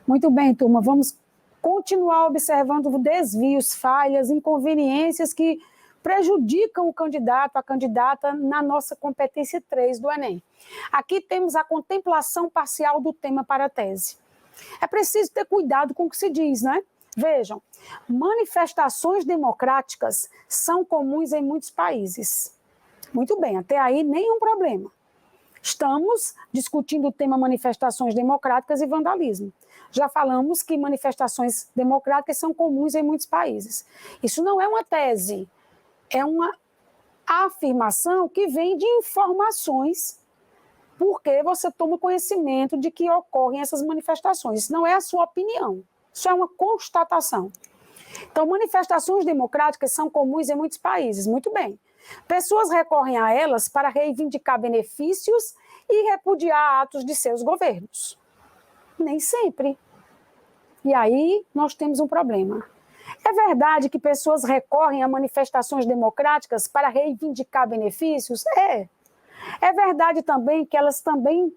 Muito bem, turma, vamos continuar observando desvios, falhas, inconveniências que prejudicam o candidato, a candidata na nossa competência 3 do Enem. Aqui temos a contemplação parcial do tema para a tese. É preciso ter cuidado com o que se diz, né? Vejam, manifestações democráticas são comuns em muitos países. Muito bem, até aí nenhum problema. Estamos discutindo o tema manifestações democráticas e vandalismo. Já falamos que manifestações democráticas são comuns em muitos países. Isso não é uma tese, é uma afirmação que vem de informações, porque você toma conhecimento de que ocorrem essas manifestações. Isso não é a sua opinião, isso é uma constatação. Então, manifestações democráticas são comuns em muitos países, muito bem. Pessoas recorrem a elas para reivindicar benefícios e repudiar atos de seus governos. Nem sempre. E aí nós temos um problema. É verdade que pessoas recorrem a manifestações democráticas para reivindicar benefícios? É. É verdade também que elas também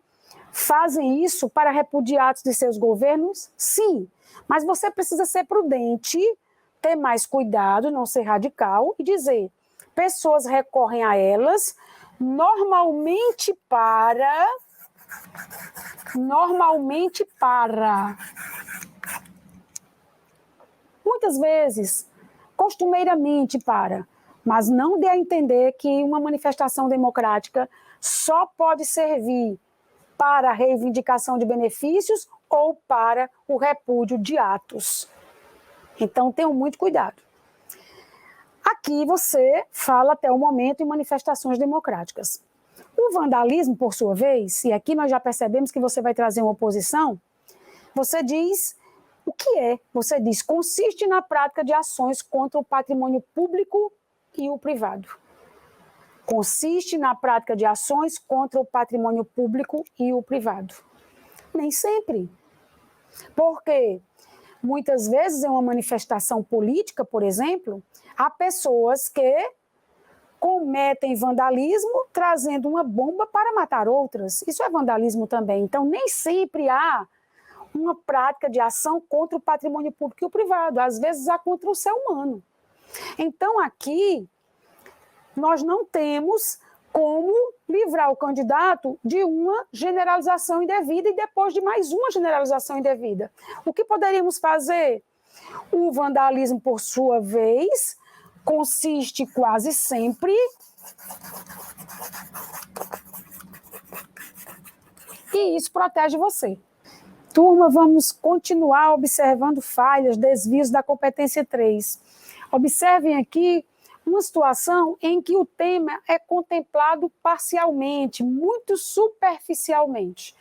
fazem isso para repudiar atos de seus governos? Sim. Mas você precisa ser prudente, ter mais cuidado, não ser radical e dizer: pessoas recorrem a elas normalmente para muitas vezes, costumeiramente mas não dê a entender que uma manifestação democrática só pode servir para a reivindicação de benefícios ou para o repúdio de atos. Então, tenham muito cuidado. Aqui você fala até o momento em manifestações democráticas. O vandalismo, por sua vez, e aqui nós já percebemos que você vai trazer uma oposição, você diz o que é? Você diz, consiste na prática de ações contra o patrimônio público e o privado. Consiste na prática de ações contra o patrimônio público e o privado. Nem sempre. Porque muitas vezes em uma manifestação política, por exemplo, há pessoas que cometem vandalismo trazendo uma bomba para matar outras. Isso é vandalismo também. Então, nem sempre há uma prática de ação contra o patrimônio público e o privado. Às vezes há contra o ser humano. Então, aqui, nós não temos como livrar o candidato de uma generalização indevida e depois de mais uma generalização indevida. O que poderíamos fazer? O vandalismo, por sua vez, consiste quase sempre e isso protege você. Turma, vamos continuar observando falhas, desvios da competência 3. Observem aqui uma situação em que o tema é contemplado parcialmente, muito superficialmente.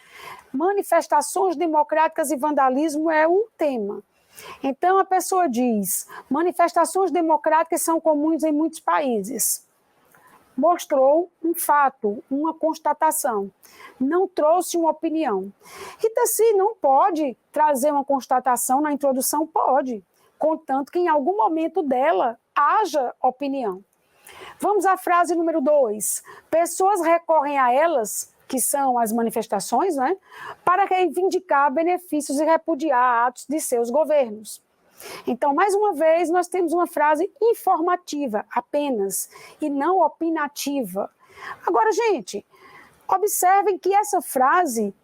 Manifestações democráticas e vandalismo é o tema. Então, a pessoa diz, manifestações democráticas são comuns em muitos países. Mostrou um fato, uma constatação. Não trouxe uma opinião. Rita-C não pode trazer uma constatação na introdução? Pode, contanto que em algum momento dela haja opinião. Vamos à frase número 2. Pessoas recorrem a elas, que são as manifestações, né, para reivindicar benefícios e repudiar atos de seus governos. Então, mais uma vez, nós temos uma frase informativa apenas, e não opinativa. Agora, gente, observem que essa frase,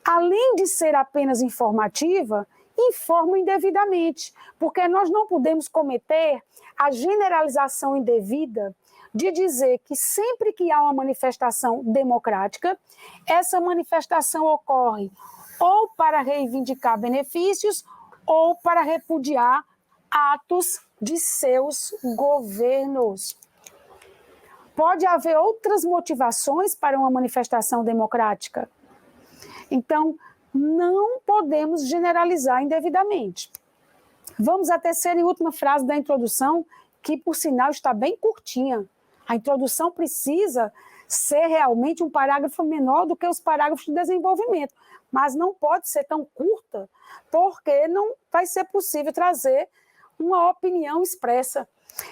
além de ser apenas informativa, informa indevidamente, porque nós não podemos cometer a generalização indevida de dizer que sempre que há uma manifestação democrática, essa manifestação ocorre ou para reivindicar benefícios ou para repudiar atos de seus governos. Pode haver outras motivações para uma manifestação democrática. Então, não podemos generalizar indevidamente. Vamos à terceira e última frase da introdução, que, por sinal, está bem curtinha. A introdução precisa ser realmente um parágrafo menor do que os parágrafos de desenvolvimento, mas não pode ser tão curta, porque não vai ser possível trazer uma opinião expressa.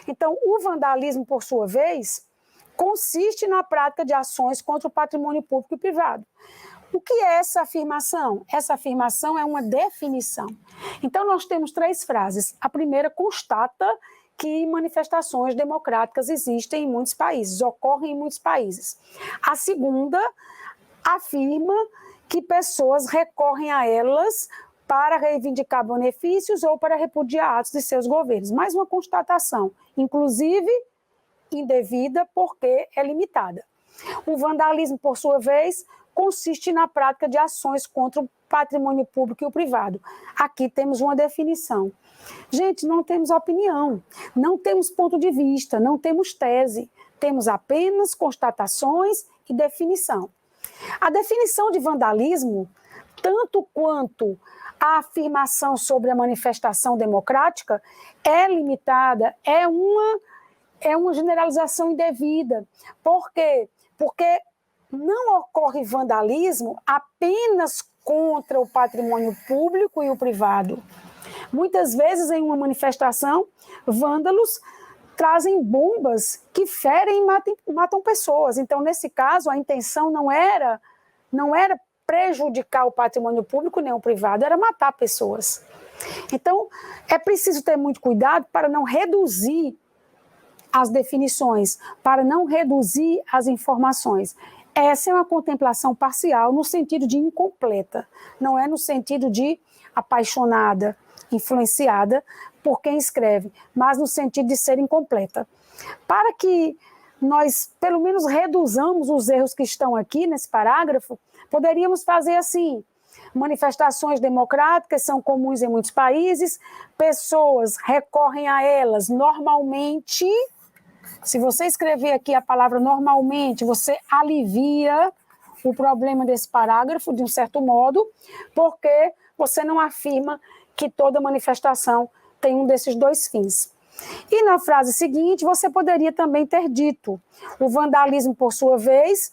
Então, o vandalismo, por sua vez, consiste na prática de ações contra o patrimônio público e privado. O que é essa afirmação? Essa afirmação é uma definição. Então, nós temos 3 frases. A primeira constata que manifestações democráticas existem em muitos países, ocorrem em muitos países. A segunda afirma que pessoas recorrem a elas para reivindicar benefícios ou para repudiar atos de seus governos. Mais uma constatação, inclusive indevida, porque é limitada. O vandalismo, por sua vez, consiste na prática de ações contra o patrimônio público e o privado. Aqui temos uma definição. Gente, não temos opinião, não temos ponto de vista, não temos tese, temos apenas constatações e definição. A definição de vandalismo, tanto quanto a afirmação sobre a manifestação democrática, é limitada, é uma generalização indevida. Por quê? Porque não ocorre vandalismo apenas contra o patrimônio público e o privado. Muitas vezes, em uma manifestação, vândalos trazem bombas que ferem e matam pessoas. Então, nesse caso, a intenção não era prejudicar o patrimônio público nem o privado, era matar pessoas. Então, é preciso ter muito cuidado para não reduzir as definições, para não reduzir as informações. Essa é uma contemplação parcial no sentido de incompleta, não é no sentido de apaixonada, influenciada por quem escreve, mas no sentido de ser incompleta. Para que nós, pelo menos, reduzamos os erros que estão aqui nesse parágrafo, poderíamos fazer assim: manifestações democráticas são comuns em muitos países, pessoas recorrem a elas normalmente. Se você escrever aqui a palavra normalmente, você alivia o problema desse parágrafo, de um certo modo, porque você não afirma que toda manifestação tem um desses 2 fins. E na frase seguinte, você poderia também ter dito: o vandalismo, por sua vez,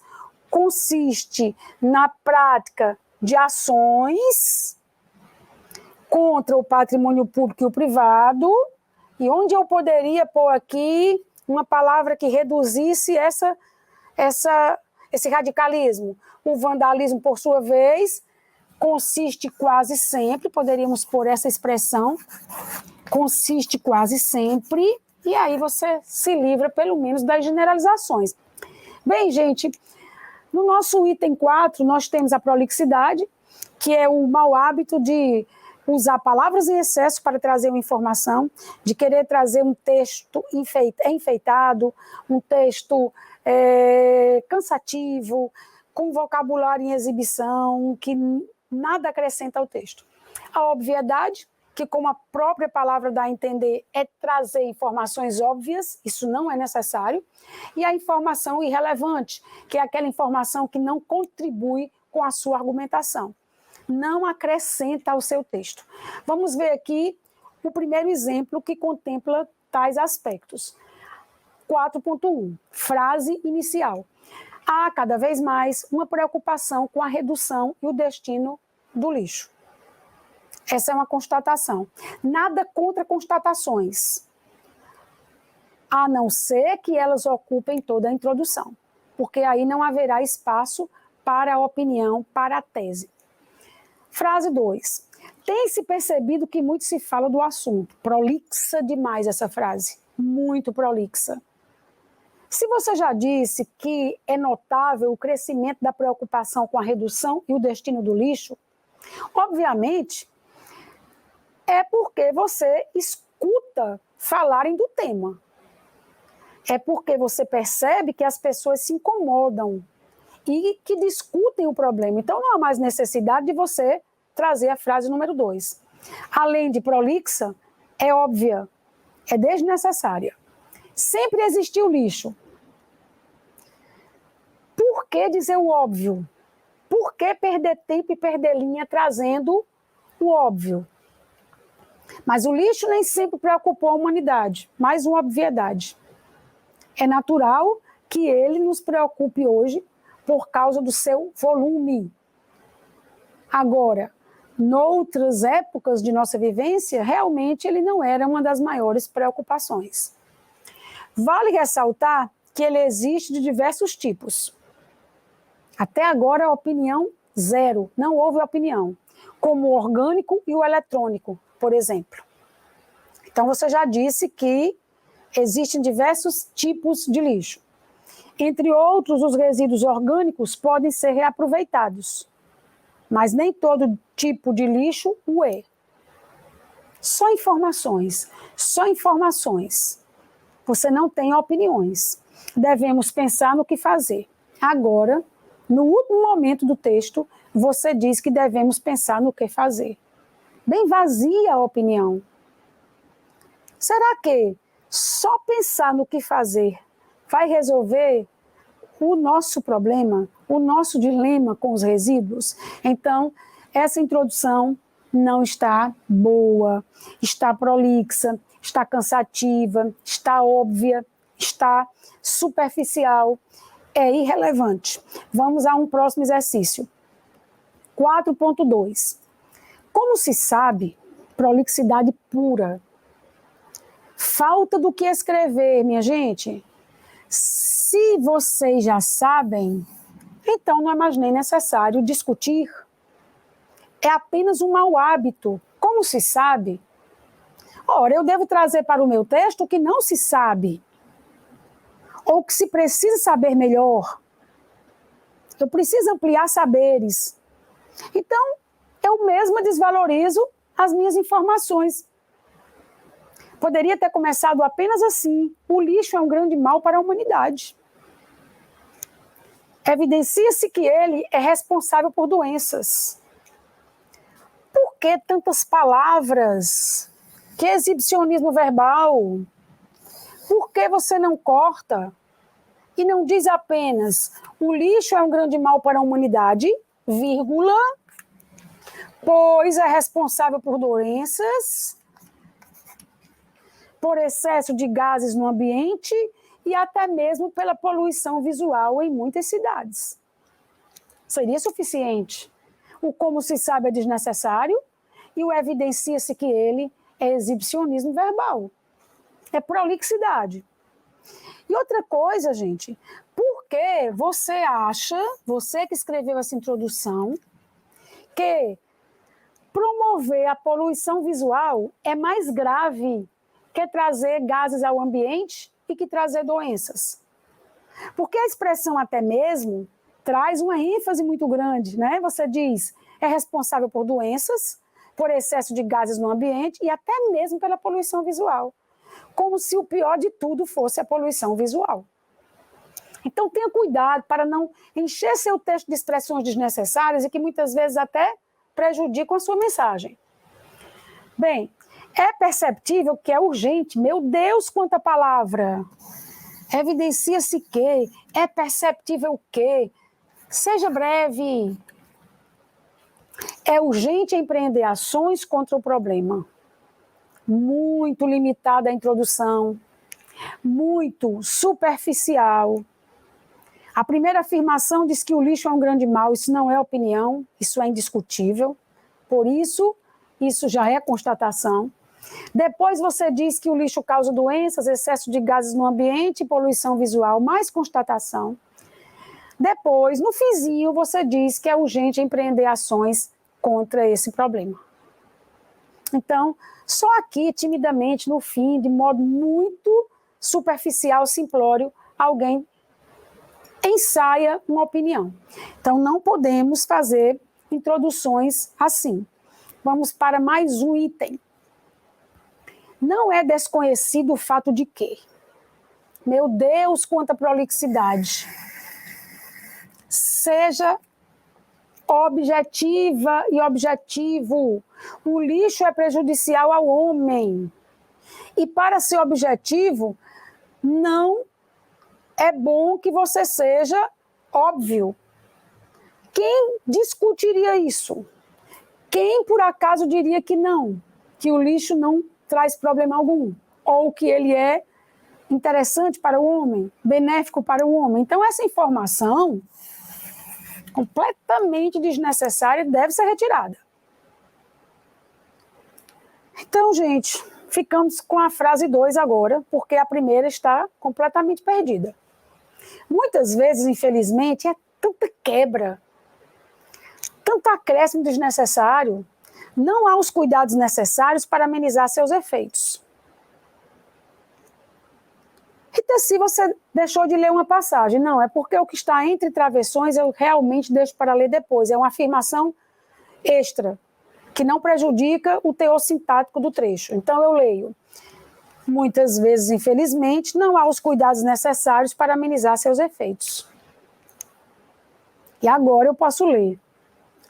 consiste na prática de ações contra o patrimônio público e o privado, e onde eu poderia pôr aqui uma palavra que reduzisse esse radicalismo. O vandalismo, por sua vez, consiste quase sempre, poderíamos pôr essa expressão, consiste quase sempre, e aí você se livra, pelo menos, das generalizações. Bem, gente, no nosso item 4, nós temos a prolixidade, que é o mau hábito de usar palavras em excesso para trazer uma informação, de querer trazer um texto enfeitado, um texto cansativo, com vocabulário em exibição, que nada acrescenta ao texto. A obviedade, que como a própria palavra dá a entender, é trazer informações óbvias, isso não é necessário, e a informação irrelevante, que é aquela informação que não contribui com a sua argumentação, não acrescenta ao seu texto. Vamos ver aqui o primeiro exemplo que contempla tais aspectos. 4.1, frase inicial. Há cada vez mais uma preocupação com a redução e o destino do lixo. Essa é uma constatação. Nada contra constatações, a não ser que elas ocupem toda a introdução, porque aí não haverá espaço para a opinião, para a tese. Frase 2. Tem-se percebido que muito se fala do assunto. Prolixa demais essa frase, muito prolixa. Se você já disse que é notável o crescimento da preocupação com a redução e o destino do lixo, obviamente é porque você escuta falarem do tema. É porque você percebe que as pessoas se incomodam e que discutem o problema. Então não há mais necessidade de você trazer a frase número 2. Além de prolixa, é óbvia, é desnecessária. Sempre existiu lixo. Por que dizer o óbvio? Por que perder tempo e perder linha trazendo o óbvio? Mas o lixo nem sempre preocupou a humanidade, mais uma obviedade. É natural que ele nos preocupe hoje por causa do seu volume. Agora, noutras épocas de nossa vivência, realmente ele não era uma das maiores preocupações. Vale ressaltar que ele existe de diversos tipos. Até agora, a opinião zero, não houve opinião, como o orgânico e o eletrônico, por exemplo. Então, você já disse que existem diversos tipos de lixo. Entre outros, os resíduos orgânicos podem ser reaproveitados, mas nem todo tipo de lixo o é. Só informações, só informações. Você não tem opiniões. Devemos pensar no que fazer. Agora, no último momento do texto, você diz que devemos pensar no que fazer. Bem vazia a opinião. Será que só pensar no que fazer vai resolver o nosso problema, o nosso dilema com os resíduos? Então, essa introdução não está boa, está prolixa, está cansativa, está óbvia, está superficial, é irrelevante. Vamos a um próximo exercício. 4.2. Como se sabe, prolixidade pura. Falta do que escrever, minha gente. Se vocês já sabem, então não é mais nem necessário discutir. É apenas um mau hábito. Como se sabe? Ora, eu devo trazer para o meu texto o que não se sabe, ou que se precisa saber melhor. Eu preciso ampliar saberes. Então, eu mesma desvalorizo as minhas informações. Poderia ter começado apenas assim: o lixo é um grande mal para a humanidade. Evidencia-se que ele é responsável por doenças. Por que tantas palavras? Que exibicionismo verbal? Por que você não corta e não diz apenas: o lixo é um grande mal para a humanidade, vírgula, pois é responsável por doenças, por excesso de gases no ambiente e até mesmo pela poluição visual em muitas cidades. Seria suficiente. O como se sabe é desnecessário e o evidencia-se que ele é exibicionismo verbal. É prolixidade. E outra coisa, gente, por que você acha, você que escreveu essa introdução, que promover a poluição visual é mais grave que trazer gases ao ambiente e que trazer doenças? Porque a expressão até mesmo traz uma ênfase muito grande, né? Você diz, é responsável por doenças, por excesso de gases no ambiente e até mesmo pela poluição visual. Como se o pior de tudo fosse a poluição visual. Então tenha cuidado para não encher seu texto de expressões desnecessárias e que muitas vezes até prejudicam a sua mensagem. Bem, é perceptível que é urgente. Meu Deus, quanta palavra! Evidencia-se que, é perceptível que, seja breve. É urgente empreender ações contra o problema. Muito limitada a introdução, muito superficial. A primeira afirmação diz que o lixo é um grande mal, isso não é opinião, isso é indiscutível. Por isso, isso já é constatação. Depois você diz que o lixo causa doenças, excesso de gases no ambiente, poluição visual, mais constatação. Depois, no finzinho, você diz que é urgente empreender ações contra esse problema. Então, só aqui, timidamente, no fim, de modo muito superficial, simplório, alguém ensaia uma opinião. Então, não podemos fazer introduções assim. Vamos para mais um item. Não é desconhecido o fato de que, meu Deus, quanta prolixidade, seja objetiva e objetivo. O lixo é prejudicial ao homem. E para ser objetivo, não é bom que você seja óbvio. Quem discutiria isso? Quem, por acaso, diria que não? Que o lixo não traz problema algum? Ou que ele é interessante para o homem, benéfico para o homem? Então, essa informação completamente desnecessária deve ser retirada. Então, gente, ficamos com a frase 2 agora, porque a primeira está completamente perdida. Muitas vezes, infelizmente, é tanta quebra. tanto acréscimo desnecessário. Não há os cuidados necessários para amenizar seus efeitos. Rita, se você deixou de ler uma passagem, não, é porque o que está entre travessões eu realmente deixo para ler depois. É uma afirmação extra, que não prejudica o teor sintático do trecho. Então eu leio. Muitas vezes, infelizmente, não há os cuidados necessários para amenizar seus efeitos. E agora eu posso ler.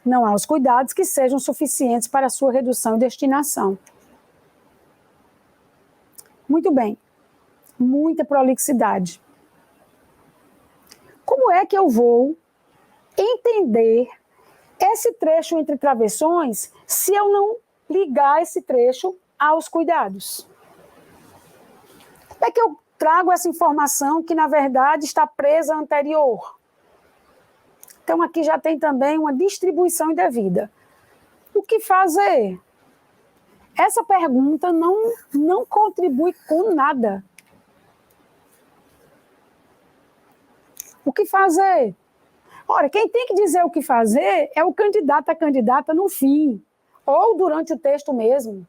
Não há os cuidados que sejam suficientes para a sua redução e destinação. Muito bem. Muita prolixidade. Como é que eu vou entender esse trecho entre travessões se eu não ligar esse trecho aos cuidados? Como é que eu trago essa informação que, na verdade, está presa anterior? Então, aqui já tem também uma distribuição indevida. O que fazer? Essa pergunta não contribui com nada. O que fazer? Ora, quem tem que dizer o que fazer é o candidato, a candidata no fim, ou durante o texto mesmo.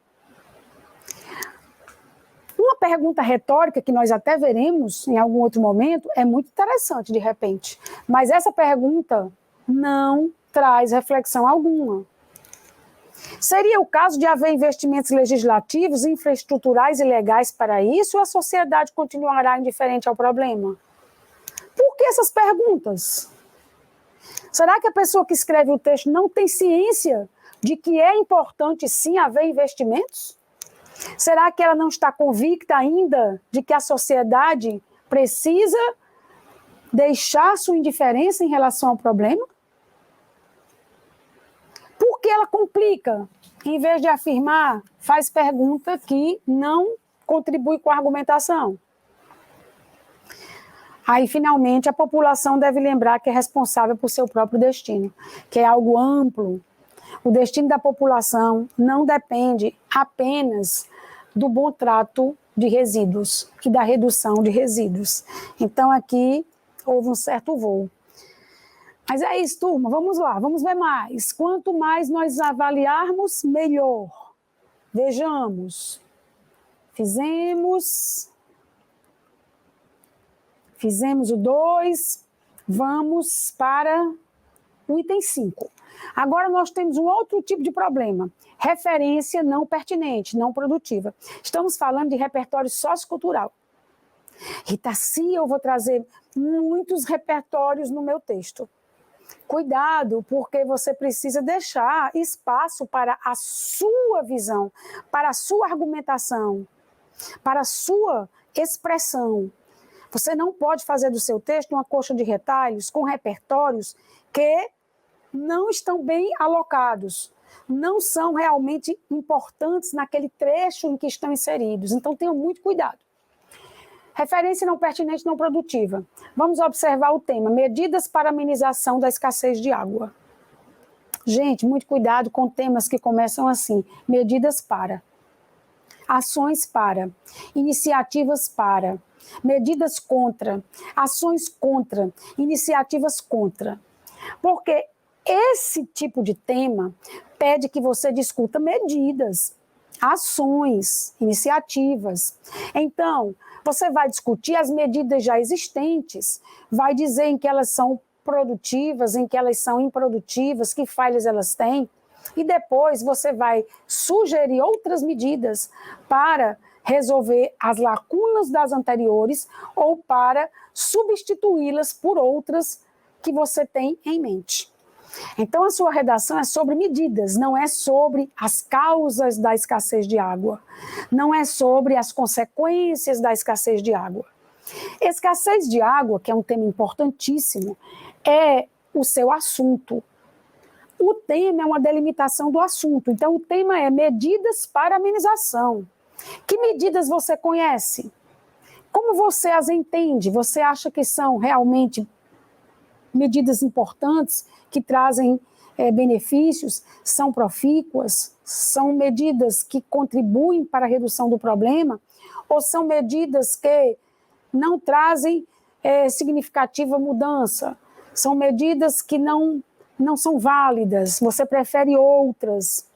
Uma pergunta retórica, que nós até veremos em algum outro momento, é muito interessante de repente. Mas essa pergunta não traz reflexão alguma. Seria o caso de haver investimentos legislativos, infraestruturais e legais para isso, ou a sociedade continuará indiferente ao problema? Por que essas perguntas? Será que a pessoa que escreve o texto não tem ciência de que é importante sim haver investimentos? Será que ela não está convicta ainda de que a sociedade precisa deixar sua indiferença em relação ao problema? Por que ela complica? Em vez de afirmar, faz pergunta que não contribui com a argumentação. Aí, finalmente, a população deve lembrar que é responsável por seu próprio destino, que é algo amplo. O destino da população não depende apenas do bom trato de resíduos e da redução de resíduos. Então, aqui houve um certo voo. Mas é isso, turma, vamos lá, vamos ver mais. Quanto mais nós avaliarmos, melhor. Vejamos. Fizemos o 2, vamos para o item 5. Agora nós temos um outro tipo de problema, referência não pertinente, não produtiva. Estamos falando de repertório sociocultural. Rita, sim, eu vou trazer muitos repertórios no meu texto. Cuidado, porque você precisa deixar espaço para a sua visão, para a sua argumentação, para a sua expressão. Você não pode fazer do seu texto uma coxa de retalhos com repertórios que não estão bem alocados, não são realmente importantes naquele trecho em que estão inseridos. Então, tenham muito cuidado. Referência não pertinente, não produtiva. Vamos observar o tema, medidas para amenização da escassez de água. Gente, muito cuidado com temas que começam assim, medidas para, ações para, iniciativas para, medidas contra, ações contra, iniciativas contra. Porque esse tipo de tema pede que você discuta medidas, ações, iniciativas. Então, você vai discutir as medidas já existentes, vai dizer em que elas são produtivas, em que elas são improdutivas, que falhas elas têm, e depois você vai sugerir outras medidas para resolver as lacunas das anteriores ou para substituí-las por outras que você tem em mente. Então, a sua redação é sobre medidas, não é sobre as causas da escassez de água, não é sobre as consequências da escassez de água. Escassez de água, que é um tema importantíssimo, é o seu assunto. O tema é uma delimitação do assunto, então o tema é medidas para amenização. Que medidas você conhece? Como você as entende? Você acha que são realmente medidas importantes, que trazem benefícios, são profícuas, são medidas que contribuem para a redução do problema, ou são medidas que não trazem significativa mudança, são medidas que não não são válidas, você prefere outras,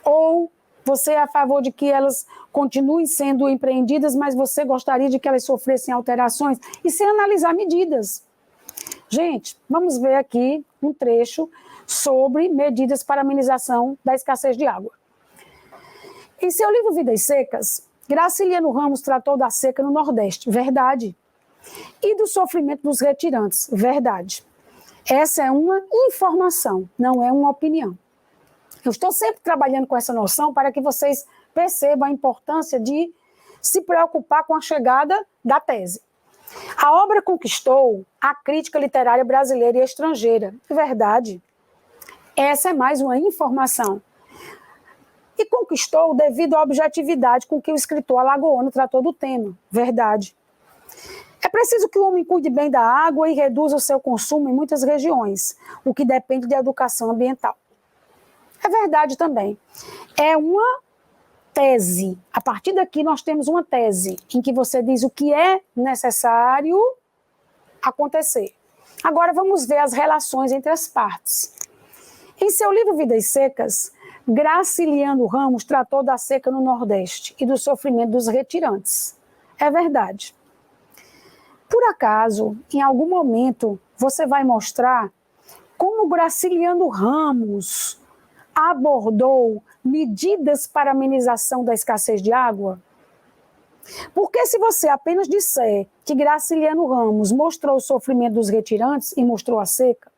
ou você é a favor de que elas continuem sendo empreendidas, mas você gostaria de que elas sofressem alterações, e sem analisar medidas. Gente, vamos ver aqui um trecho sobre medidas para amenização da escassez de água. Em seu livro Vidas Secas, Graciliano Ramos tratou da seca no Nordeste, verdade, e do sofrimento dos retirantes, verdade. Essa é uma informação, não é uma opinião. Eu estou sempre trabalhando com essa noção para que vocês percebam a importância de se preocupar com a chegada da tese. A obra conquistou a crítica literária brasileira e estrangeira, verdade. Essa é mais uma informação. E conquistou devido à objetividade com que o escritor alagoano tratou do tema, verdade. É preciso que o homem cuide bem da água e reduza o seu consumo em muitas regiões, o que depende de educação ambiental. É verdade também. É uma tese. A partir daqui nós temos uma tese em que você diz o que é necessário acontecer. Agora vamos ver as relações entre as partes. Em seu livro Vidas Secas, Graciliano Ramos tratou da seca no Nordeste e do sofrimento dos retirantes. É verdade. Por acaso, em algum momento, você vai mostrar como Graciliano Ramos abordou medidas para amenização da escassez de água? Porque se você apenas disser que Graciliano Ramos mostrou o sofrimento dos retirantes e mostrou a seca,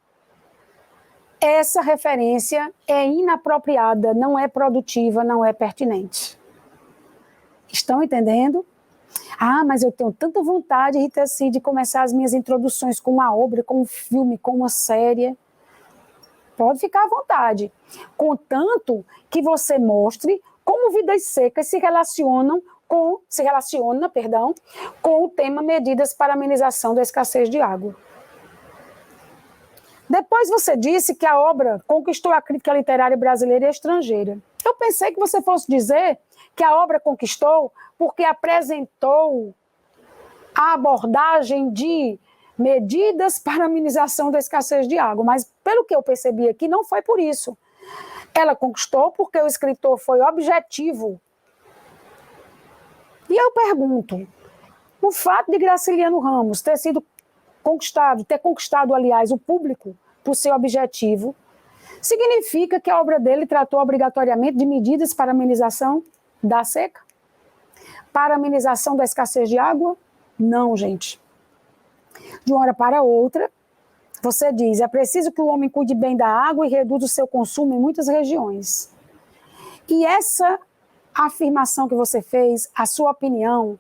essa referência é inapropriada, não é produtiva, não é pertinente. Estão entendendo? Ah, mas eu tenho tanta vontade, Rita, assim, de começar as minhas introduções com uma obra, com um filme, com uma série. Pode ficar à vontade. Contanto que você mostre como Vidas Secas se relaciona com o tema medidas para amenização da escassez de água. Depois você disse que a obra conquistou a crítica literária brasileira e estrangeira. Eu pensei que você fosse dizer que a obra conquistou porque apresentou a abordagem de medidas para amenização da escassez de água, mas pelo que eu percebi aqui, não foi por isso. Ela conquistou porque o escritor foi objetivo. E eu pergunto, o fato de Graciliano Ramos ter conquistado, aliás, o público por ser objetivo, significa que a obra dele tratou obrigatoriamente de medidas para amenização da seca? Para amenização da escassez de água? Não, gente. De uma hora para outra, você diz, é preciso que o homem cuide bem da água e reduza o seu consumo em muitas regiões. E essa afirmação que você fez, a sua opinião,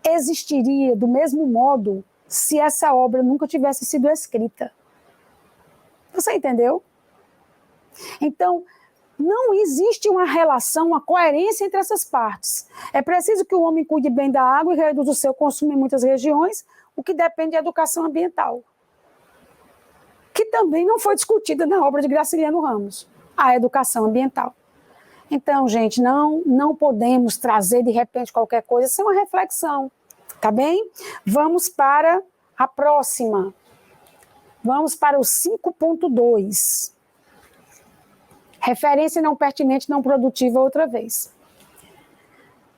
existiria do mesmo modo se essa obra nunca tivesse sido escrita. Você entendeu? Então, não existe uma relação, uma coerência entre essas partes. É preciso que o homem cuide bem da água e reduza o seu consumo em muitas regiões, o que depende da educação ambiental, que também não foi discutida na obra de Graciliano Ramos, a educação ambiental. Então, gente, não podemos trazer de repente qualquer coisa, isso é uma reflexão, tá bem? Vamos para a próxima. Vamos para o 5.2. Referência não pertinente, não produtiva outra vez.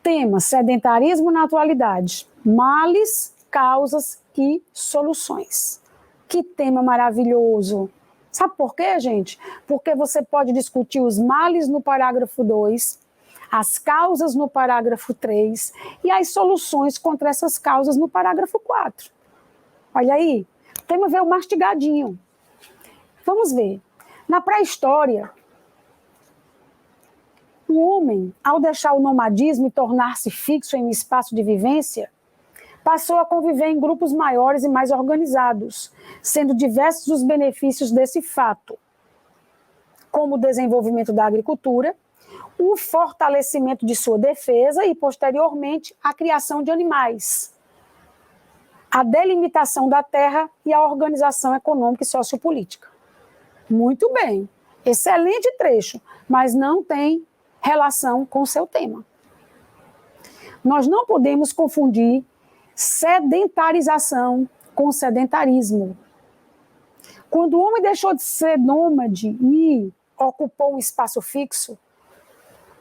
Tema: sedentarismo na atualidade. Males, causas e soluções. Que tema maravilhoso! Sabe por quê, gente? Porque você pode discutir os males no parágrafo 2, as causas no parágrafo 3 e as soluções contra essas causas no parágrafo 4. Olha aí, o tema veio mastigadinho. Vamos ver. Na pré-história, o homem, ao deixar o nomadismo e tornar-se fixo em um espaço de vivência, passou a conviver em grupos maiores e mais organizados, sendo diversos os benefícios desse fato, como o desenvolvimento da agricultura, o fortalecimento de sua defesa e, posteriormente, a criação de animais, a delimitação da terra e a organização econômica e sociopolítica. Muito bem, excelente trecho, mas não tem relação com o seu tema. Nós não podemos confundir sedentarização com sedentarismo. Quando o homem deixou de ser nômade e ocupou um espaço fixo,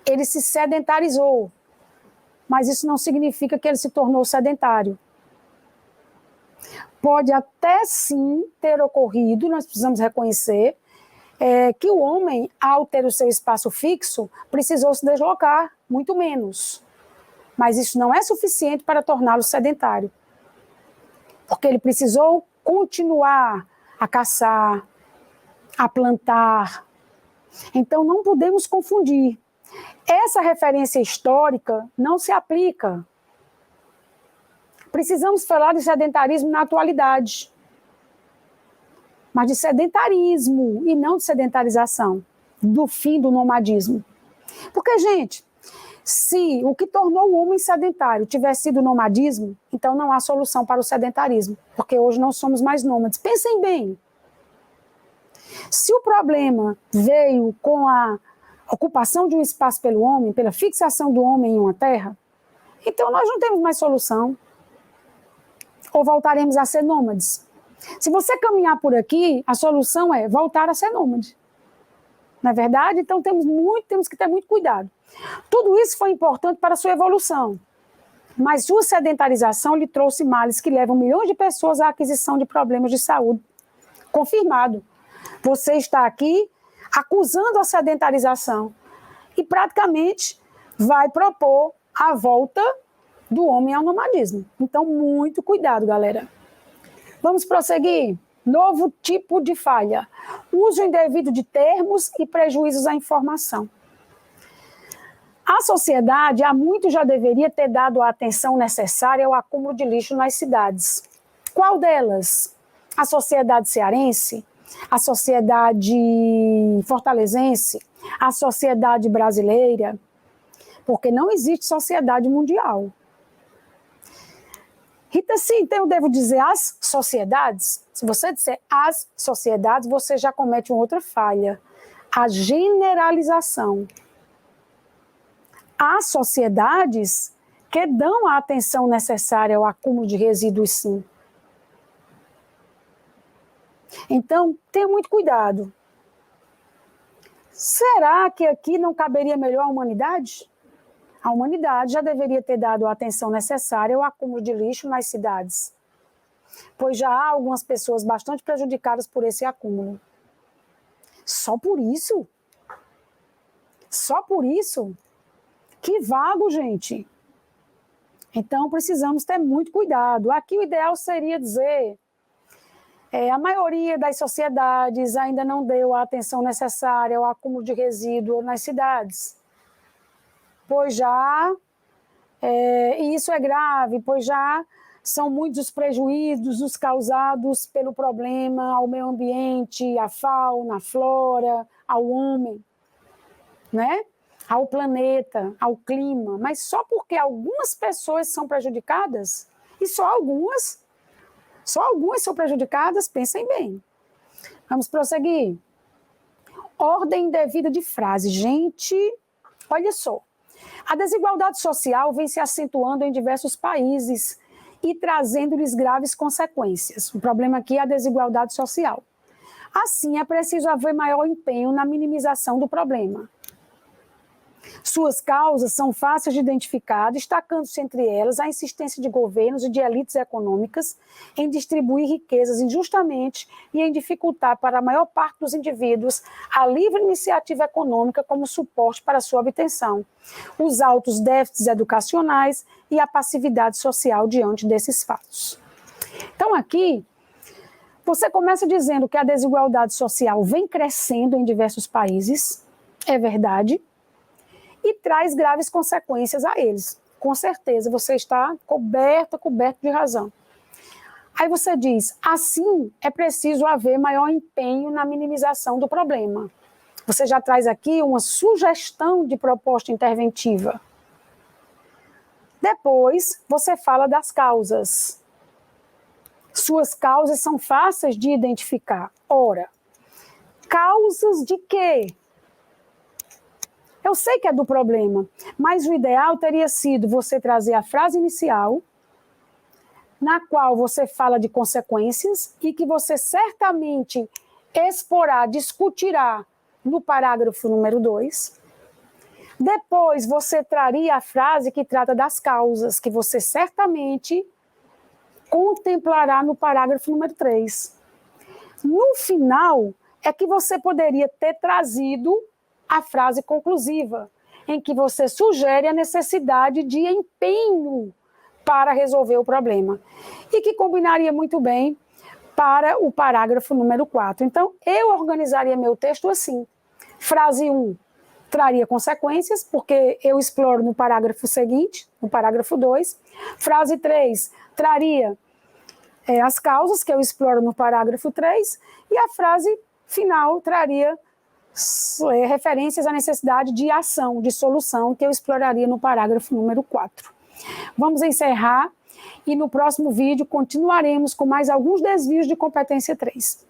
ele se sedentarizou. Mas isso não significa que ele se tornou sedentário. Pode até sim ter ocorrido, nós precisamos reconhecer, que o homem, ao ter o seu espaço fixo, precisou se deslocar muito menos. Mas isso não é suficiente para torná-lo sedentário. Porque ele precisou continuar a caçar, a plantar. Então, não podemos confundir. Essa referência histórica não se aplica. Precisamos falar de sedentarismo na atualidade. Mas de sedentarismo e não de sedentarização, do fim do nomadismo. Porque, gente, se o que tornou o homem sedentário tivesse sido o nomadismo, então não há solução para o sedentarismo, porque hoje não somos mais nômades. Pensem bem. Se o problema veio com a ocupação de um espaço pelo homem, pela fixação do homem em uma terra, então nós não temos mais solução. Ou voltaremos a ser nômades. Se você caminhar por aqui, a solução é voltar a ser nômade. Não é verdade? Então temos que ter muito cuidado. Tudo isso foi importante para a sua evolução. Mas sua sedentarização lhe trouxe males que levam milhões de pessoas à aquisição de problemas de saúde. Confirmado. Você está aqui acusando a sedentarização e praticamente vai propor a volta do homem ao nomadismo. Então, muito cuidado, galera. Vamos prosseguir. Novo tipo de falha. Uso indevido de termos e prejuízos à informação. A sociedade, há muito já deveria ter dado a atenção necessária ao acúmulo de lixo nas cidades. Qual delas? A sociedade cearense? A sociedade fortalezense? A sociedade brasileira? Porque não existe sociedade mundial. Rita, sim, então eu devo dizer as sociedades? Se você disser as sociedades, você já comete uma outra falha. A generalização. Há sociedades que dão a atenção necessária ao acúmulo de resíduos, sim. Então, tenha muito cuidado. Será que aqui não caberia melhor a humanidade? A humanidade já deveria ter dado a atenção necessária ao acúmulo de lixo nas cidades, pois já há algumas pessoas bastante prejudicadas por esse acúmulo. Só por isso? Só por isso? Que vago, gente! Então, precisamos ter muito cuidado. Aqui o ideal seria dizer, a maioria das sociedades ainda não deu a atenção necessária ao acúmulo de resíduo nas cidades. Pois já, e isso é grave, pois já são muitos os prejuízos causados pelo problema ao meio ambiente, à fauna, à flora, ao homem, né? Ao planeta, ao clima. Mas só porque algumas pessoas são prejudicadas, e só algumas são prejudicadas, pensem bem. Vamos prosseguir. Ordem indevida de frase. Gente, olha só. A desigualdade social vem se acentuando em diversos países e trazendo-lhes graves consequências. O problema aqui é a desigualdade social. Assim, é preciso haver maior empenho na minimização do problema. Suas causas são fáceis de identificar, destacando-se entre elas a insistência de governos e de elites econômicas em distribuir riquezas injustamente e em dificultar para a maior parte dos indivíduos a livre iniciativa econômica como suporte para sua obtenção, os altos déficits educacionais e a passividade social diante desses fatos. Então aqui, você começa dizendo que a desigualdade social vem crescendo em diversos países, é verdade, e traz graves consequências a eles. Com certeza, você está coberto de razão. Aí você diz, assim é preciso haver maior empenho na minimização do problema. Você já traz aqui uma sugestão de proposta interventiva. Depois, você fala das causas. Suas causas são fáceis de identificar. Ora, causas de quê? Eu sei que é do problema, mas o ideal teria sido você trazer a frase inicial, na qual você fala de consequências e que você certamente exporá, discutirá no parágrafo número 2. Depois você traria a frase que trata das causas, que você certamente contemplará no parágrafo número 3. No final, é que você poderia ter trazido a frase conclusiva, em que você sugere a necessidade de empenho para resolver o problema, e que combinaria muito bem para o parágrafo número 4. Então, eu organizaria meu texto assim. Frase 1 traria consequências, porque eu exploro no parágrafo seguinte, no parágrafo 2. Frase 3 traria as causas, que eu exploro no parágrafo 3, e a frase final traria referências à necessidade de ação, de solução, que eu exploraria no parágrafo número 4. Vamos encerrar e no próximo vídeo continuaremos com mais alguns desvios de competência 3.